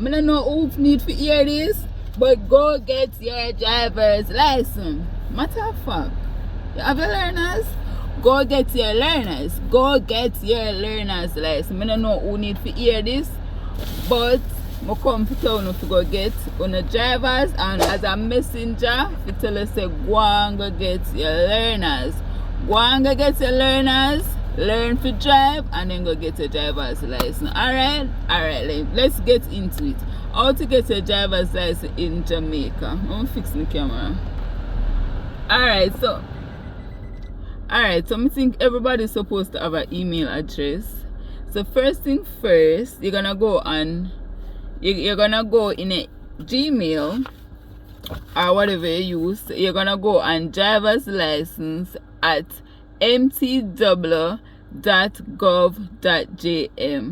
I don't know who need to hear this, but go get your driver's license. Matter of fact, you have your learners? Go get your learners. Go get your learner's license. I don't know who need to hear this, but I come to town to go get on the drivers, and as a messenger, to tell us say go and go get your learners. Go and go get your learners, learn to drive, and then go get your driver's license. Alright? Alright, let's get into it. How to get a driver's license in Jamaica. I'm gonna fix my camera. Alright, so I think everybody's supposed to have an email address. So first thing first, you're gonna go in a Gmail or whatever you use. You're gonna go on driver's license at mtw.gov.jm.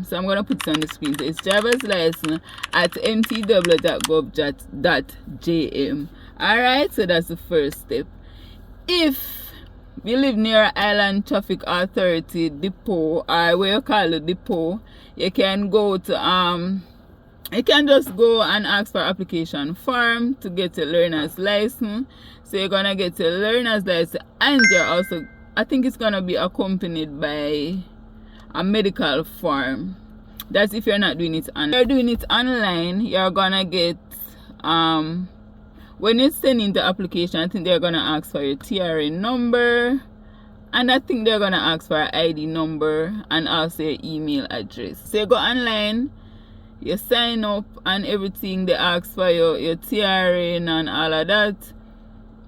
So I'm gonna put it on the screen. So it's driver's license at mtw.gov.jm. Alright, so that's the first step. If you live near Island Traffic Authority depot, or where you call it depot, you can go to you can just go and ask for application form to get a learner's license. So you're gonna get a learner's license, and you're also, I think it's gonna be accompanied by a medical form. That's if you're not doing it online. If you're doing it online, you're gonna get when you're sending the application, I think they're gonna ask for your TRA number, and I think they're gonna ask for an ID number and also your email address. So you go online, you sign up and everything. They ask for your TRA and all of that,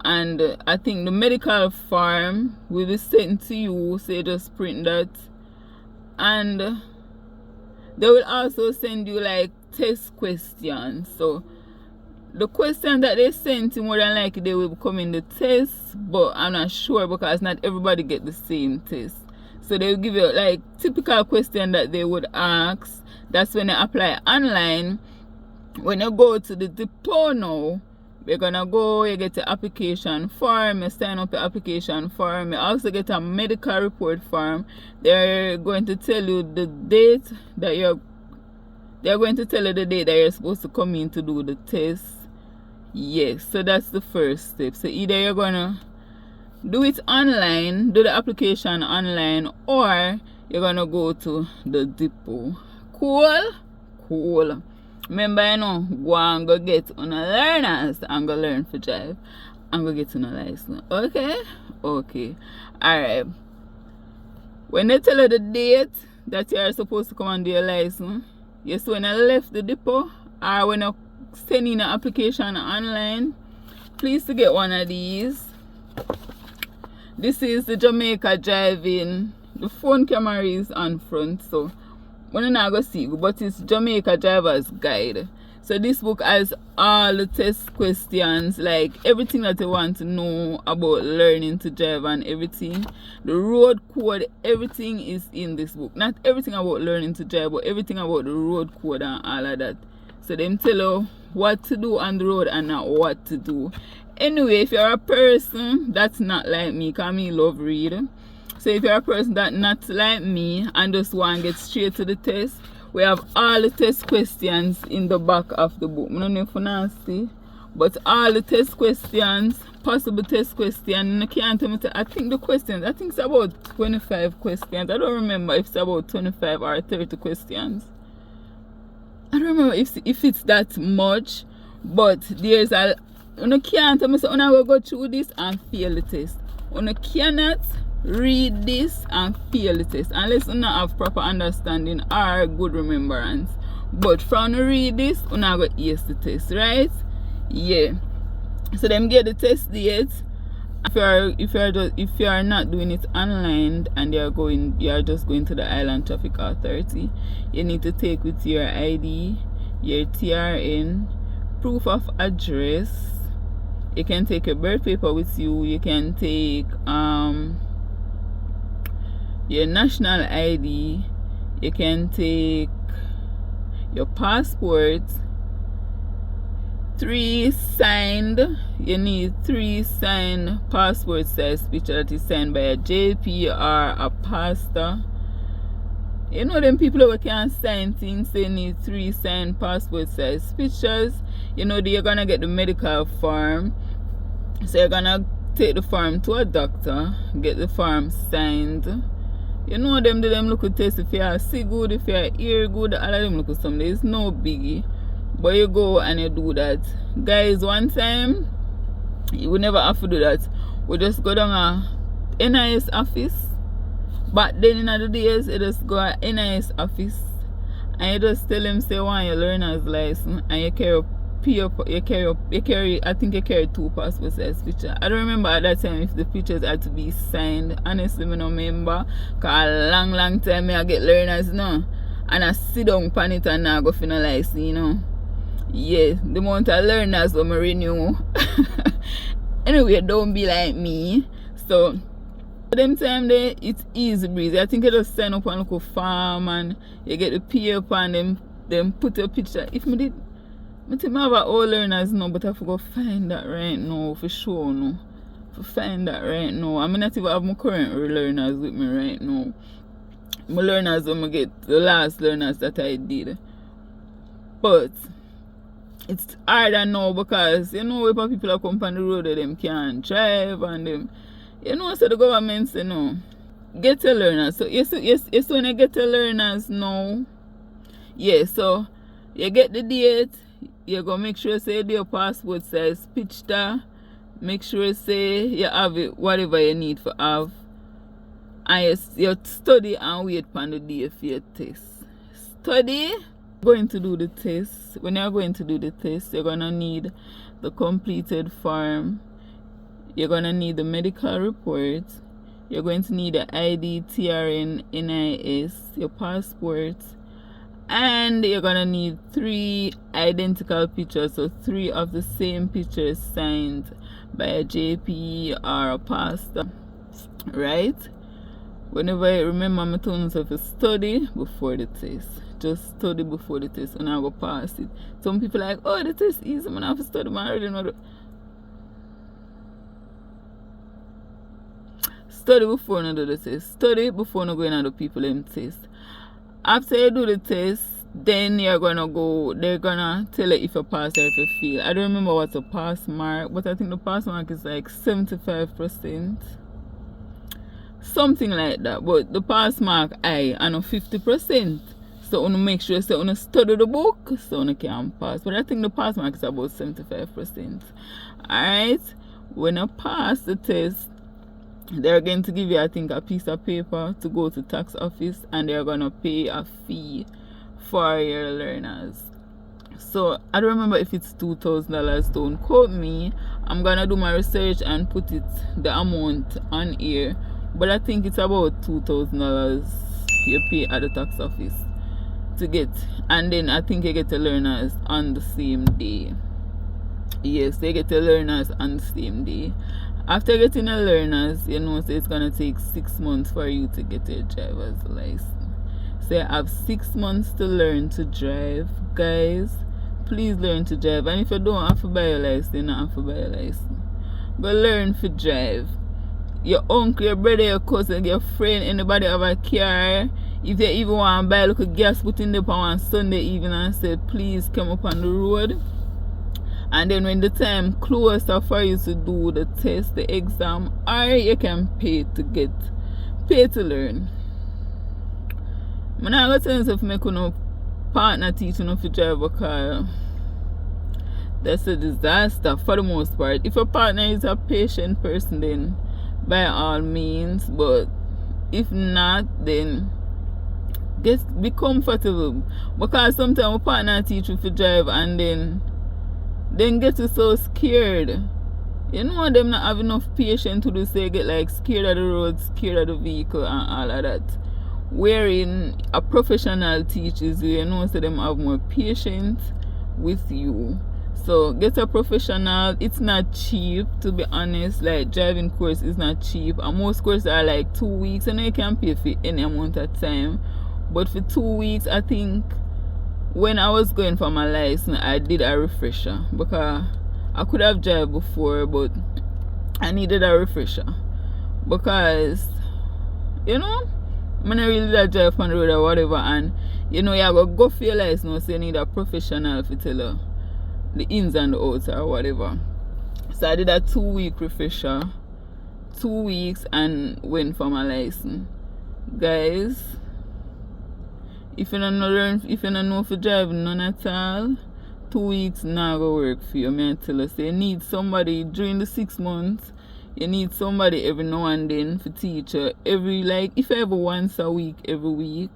and I think the medical form will be sent to you, so you just print that, and they will also send you like test questions. So the question that they sent you, more than likely they will come in the test, but I'm not sure because not everybody get the same test. So they will give you like typical question that they would ask. That's when you apply online. When you go to the depot now, you're gonna go, you get the application form, you sign up the application form, you also get a medical report form. They're going to tell you the date that you're supposed to come in to do the test. Yes, so that's the first step. So either you're gonna do it online, do the application online, or you're gonna go to the depot. Cool. Remember, go and go get on a learners and go learn for drive and go get on a license. Okay. Alright. When they tell you the date that you are supposed to come and do your license, yes, when I left the depot or when I send in an application online, please to get one of these. This is the Jamaica driving. The phone camera is on front, so when I go see you, but it's Jamaica Driver's Guide. So this book has all the test questions, like everything that you want to know about learning to drive and everything. The road code, everything is in this book. Not everything about learning to drive, but everything about the road code and all of that. So them tell you what to do on the road and not what to do. Anyway, if you're a person that's not like me, because I love read. So if you're a person that's not like me and just want to get straight to the test, we have all the test questions in the back of the book. I don't know if you can see, but all the test questions, possible test questions, I can't tell me I think the questions, I think it's about 25 questions. I don't remember if it's about 25 or 30 questions. I don't remember if it's that much, but there's a, you can't tell me so I will go through this and fail the test. You cannot read this and fail the test unless you not have proper understanding or good remembrance. But from read this, you not go ace the test, right? Yeah. So them get the test date. If you are not doing it online and you are just going to the Island Traffic Authority, you need to take with your ID, your TRN, proof of address. You can take your birth paper with you. You can take your national ID. You can take your passport. 3 signed. You need 3 signed passport size picture that is signed by a JP or a pastor. You know them people who can sign things, they need 3 signed passport size pictures. You know, you're gonna get the medical form. So you're gonna take the form to a doctor, get the form signed. You know them do them look at test if you see good, if you hear good, all of them look at some. There's no biggie. But you go and you do that. Guys, one time you would never have to do that. We just go down a NIS office. But then in other days, you just go to NIS office and you just tell them say want your learner's license and you carry I think you carry 2 passport size picture. I don't remember at that time if the pictures had to be signed. Honestly, I don't remember. Cause a long time I get learners now. And I sit down on it and now go for no license, you know. Yeah, the amount of learners when I renew. Anyway, don't be like me. So them time there, it's easy breezy. I think you just sign up and look a farm and you get the paper and them put your picture. If me did, I think I have all learners now, but I have to go find that right now for sure. No, for find that right now. I mean, not even have my current learners with me right now. My learners when I get the last learners that I did, but it's harder now because you know when people are come on the road, them can't drive and them. You know, so the government say no. Get your learners. So yes, when you get your learners now, yeah, so you get the date, you go make sure say your passport size picture, make sure say you have it, whatever you need for have. And you study and wait for the day for your test. Study, going to do the test. When you're going to do the test, you're gonna need the completed form. You're going to need the medical report. You're going to need the ID, TRN, NIS, your passport. And you're going to need 3 identical pictures. So 3 of the same pictures signed by a JP or a pastor. Right? Whenever I remember, I'm telling myself to study before the test. Just study before the test and I will pass it. Some people are like, oh, the test is easy. I have to study. I already know the... Study before you do the test. Study before you go in the people them test. After you do the test, then you're gonna go, they're gonna tell you if you pass or if you fail. I don't remember what's a pass mark, but I think the pass mark is like 75%. Something like that. But the pass mark I know 50%. So you make sure you study the book so you can pass. But I think the pass mark is about 75%. Alright? When you pass the test, they're going to give you, I think, a piece of paper to go to tax office and they're going to pay a fee for your learners. So I don't remember if it's $2,000. Don't quote me. I'm going to do my research and put the amount on here. But I think it's about $2,000 you pay at the tax office to get. And then I think you get the learners on the same day. Yes, they get the learners on the same day. After getting the learners, you know, so it's gonna take 6 months for you to get your driver's license. So you have 6 months to learn to drive. Guys, please learn to drive. And if you don't have to buy a license, you don't have to buy a license. But learn to drive. Your uncle, your brother, your cousin, your friend, anybody have a car. If you even want to buy a little gas, put in the power on Sunday evening and say, please come up on the road. And then when the time closer for you to do the test, the exam, or you can pay to learn. I'm not going to tell you if I make partner teaching you to drive a car. That's a disaster for the most part. If your partner is a patient person, then by all means. But if not, then be comfortable. Because sometimes a partner teach you to drive and then get you so scared. You know them not have enough patience to do say get like scared of the road, scared of the vehicle and all of that. Wherein a professional teaches you, you know, so them have more patience with you. So get a professional. It's not cheap, to be honest. Like driving course is not cheap. And most courses are like 2 weeks and you can pay for any amount of time. But for 2 weeks, I think when I was going for my license, I did a refresher because I could have driven before, but I needed a refresher because, you know, I not really that drive on the road or whatever, and you know, you have to go for your license, so you need a professional to tell you the ins and the outs or whatever. So I did a 2-week refresher, 2 weeks, and went for my license. Guys, if you don't know if you drive none at all, 2 weeks not gonna work for you. I tell you, so you need somebody during the 6 months. You need somebody every now and then for teach you. If you ever once a week, every week.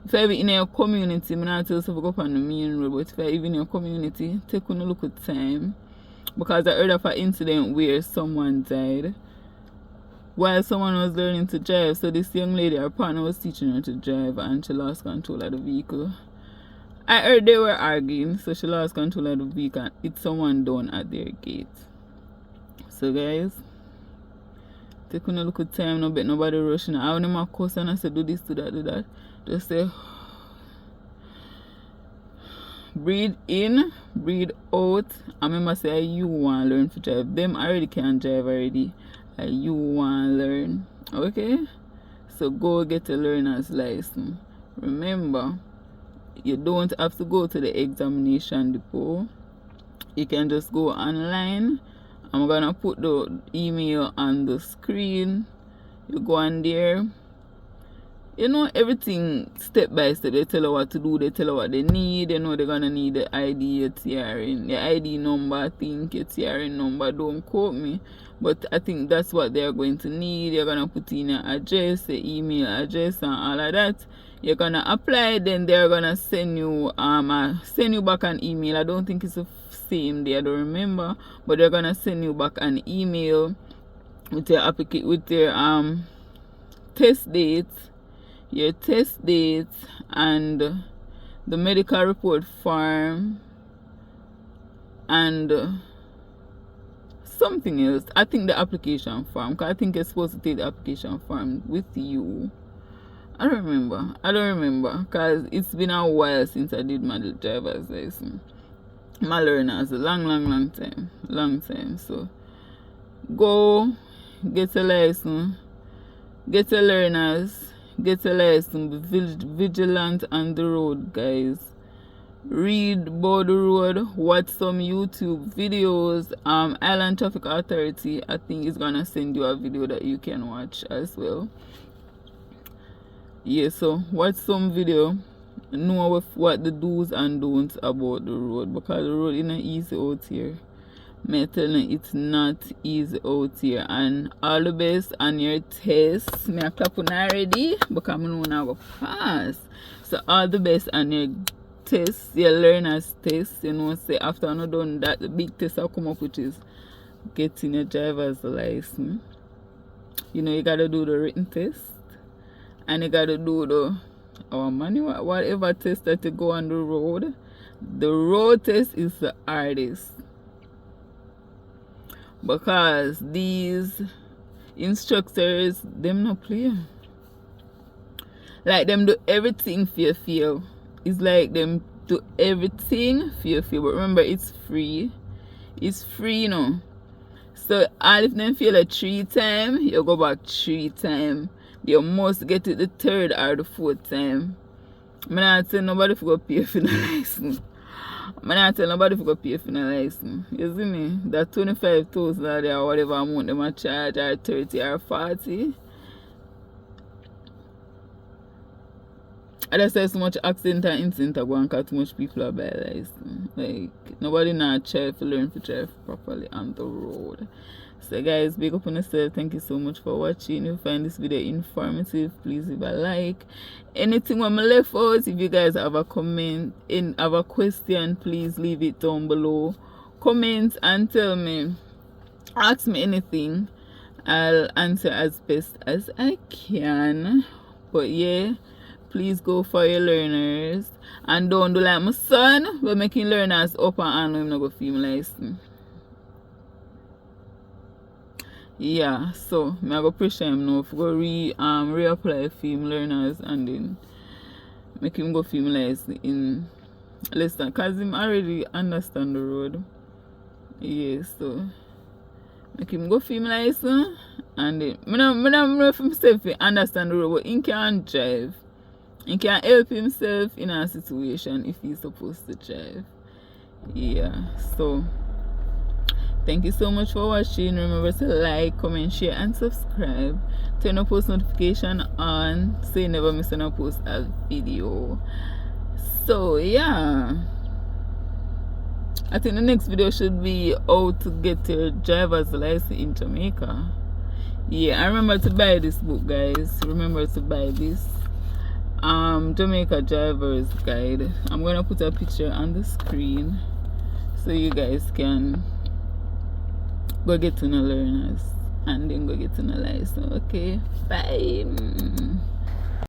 If you ever in your community, I'm not tell you to go up on the main road, but if you ever in your community, take a look at time. Because I heard of an incident where someone died while someone was learning to drive. So this young lady, her partner was teaching her to drive and she lost control of the vehicle. I heard they were arguing, so she lost control of the vehicle and hit someone down at their gate. So guys, take a look at time, no bet nobody rushing. I want my course and I say do this, do that, do that. Just say breathe in, breathe out. I remember say you want to learn to drive. Them already can drive already. You want to learn. Okay? So go get a learner's license. Remember, you don't have to go to the examination depot. You can just go online. I'm gonna put the email on the screen. You go on there. You know everything step by step. They tell you what to do, they tell you what they need. You know they're gonna need the ID, your TRN, the ID number, I think, your TRN number, don't quote me. But I think that's what they're going to need. You're gonna put in your address, your email address and all of that. You're gonna apply, then they're gonna send you back an email. I don't think it's the same day, I don't remember, but they're gonna send you back an email with your test date, your test date, and the medical report form, and something else. I think the application form, because I think you're supposed to take the application form with you. I don't remember, because it's been a while since I did my driver's license. My learners, a long time. So go get a license, get a learners, get a license, be vigilant on the road, guys. Read about the road, watch some YouTube videos. Island Traffic Authority, I think, is gonna send you a video that you can watch as well. Yeah, so watch some video, know what the do's and don'ts about the road, because the road isn't easy out here. Me telling you, it's not easy out here. And all the best on your test. Me a clap on already because I know now go pass. So all the best on your test, your learner's test. You know, say after I done that, the big test will come up, which is getting your driver's license. You know, you gotta do the written test. And you gotta do the manual, whatever test that you go on the road. The road test is the hardest, because these instructors, them no play. Like them do everything for your feel. It's like them do everything for your feel. But remember, it's free. It's free, you know. So all if them feel 3 times, you go back 3 times. You must get it the 3rd or the 4th time. I'm not telling nobody to go pay for the license. I'm not telling nobody to go pay for the license. You see me? That 25,000 or whatever amount them a charge, or 30 or 40. I just say so much accident and incident are going because too much people are buy license. Like, nobody not try to learn to drive properly on the road. So guys, big up on yourself. Thank you so much for watching. If you find this video informative, please leave a like. Anything when I left out, if you guys have a comment and have a question, please leave it down below. Comment and tell me, ask me anything. I'll answer as best as I can. But yeah, please go for your learners and don't do like my son. We're making learners up and I'm not going to film license. Yeah, so I'm gonna pressure him now to go reapply film learners and then make him go film license in less than, because him already understand the road. Yeah, so Make him go for him license. And then, I don't know if himself understand the road, but he can drive. He can help himself in a situation if he's supposed to drive. Yeah, so thank you so much for watching. Remember to like, comment, share, and subscribe. Turn on post notification on so you never miss a post a video. So yeah, I think the next video should be how to get your driver's license in Jamaica. Yeah, I remember to buy this book, guys. Remember to buy this Jamaica driver's guide. I'm gonna put a picture on the screen so you guys can go get to know learners and then go get to know license. Okay, bye.